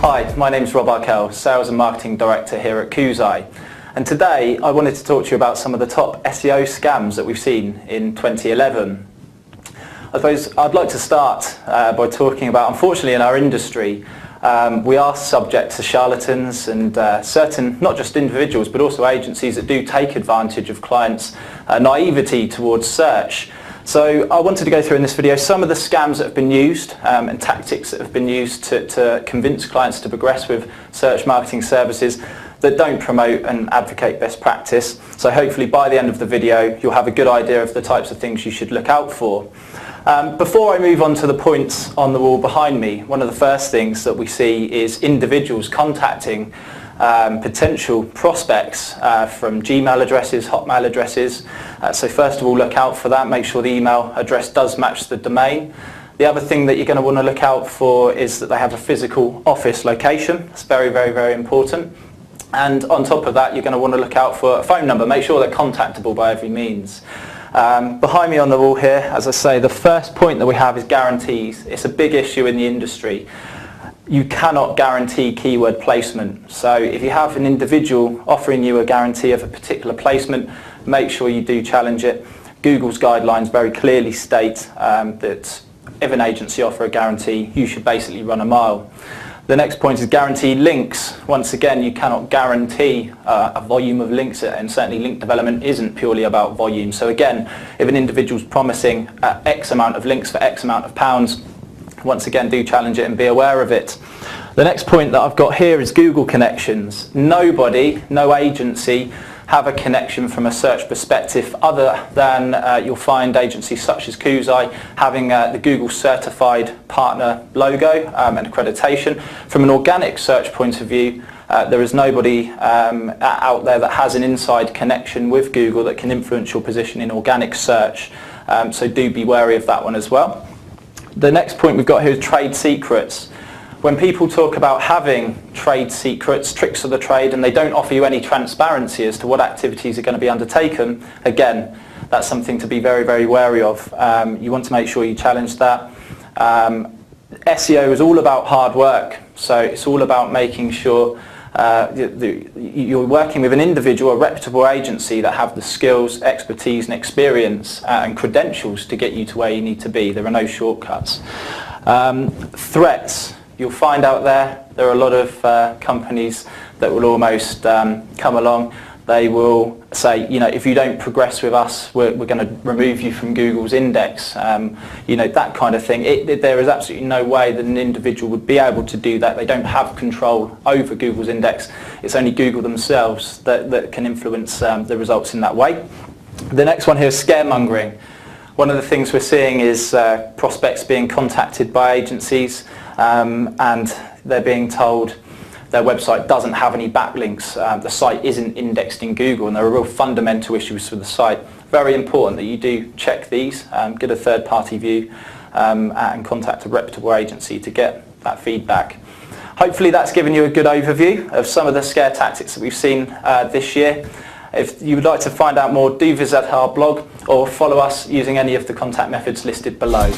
Hi, my name is Rob Arkell, Sales and Marketing Director here at Koozai. And today I wanted to talk to you about some of the top SEO scams that we've seen in 2011. I suppose I'd like to start by talking about, unfortunately in our industry, we are subject to charlatans and certain, not just individuals, but also agencies that do take advantage of clients' naivety towards search. So I wanted to go through in this video some of the scams that have been used and tactics that have been used to convince clients to progress with search marketing services that don't promote and advocate best practice. So hopefully by the end of the video you'll have a good idea of the types of things you should look out for. Before I move on to the points on the wall behind me, one of the first things that we see is individuals contacting potential prospects from Gmail addresses, Hotmail addresses. So first of all, look out for that. Make sure the email address does match the domain. The other thing that you're going to want to look out for is that they have a physical office location. It's very, very, very important. And on top of that, you're going to want to look out for a phone number. Make sure they're contactable by every means. Behind me on the wall here, as I say, the first point that we have is guarantees. It's a big issue in the industry. You cannot guarantee keyword placement. So if you have an individual offering you a guarantee of a particular placement, make sure you do challenge it. Google's guidelines very clearly state that if an agency offers a guarantee, you should basically run a mile. The next point is guaranteed links. Once again, you cannot guarantee a volume of links, and certainly link development isn't purely about volume. So again, if an individual's promising X amount of links for X amount of pounds, once again, do challenge it and be aware of it. The next point that I've got here is Google connections. Nobody, no agency, have a connection from a search perspective other than you'll find agencies such as Koozai having the Google certified partner logo and accreditation. From an organic search point of view, there is nobody out there that has an inside connection with Google that can influence your position in organic search. So do be wary of that one as well. The next point we've got here is trade secrets. When people talk about having trade secrets, tricks of the trade, and they don't offer you any transparency as to what activities are going to be undertaken, again, that's something to be very, very wary of. You want to make sure you challenge that. SEO is all about hard work, so it's all about making sure you're working with an individual, a reputable agency that have the skills, expertise and experience and credentials to get you to where you need to be. There are no shortcuts. Threats. You'll find out there are a lot of companies that will almost come along. They will say, you know, if you don't progress with us, we're going to remove you from Google's index. You know, that kind of thing. There is absolutely no way that an individual would be able to do that. They don't have control over Google's index. It's only Google themselves that can influence the results in that way. The next one here is scaremongering. One of the things we're seeing is prospects being contacted by agencies and they're being told their website doesn't have any backlinks, the site isn't indexed in Google, and there are real fundamental issues with the site. Very important that you do check these, get a third-party view and contact a reputable agency to get that feedback. Hopefully that's given you a good overview of some of the scare tactics that we've seen this year. If you would like to find out more, do visit our blog or follow us using any of the contact methods listed below.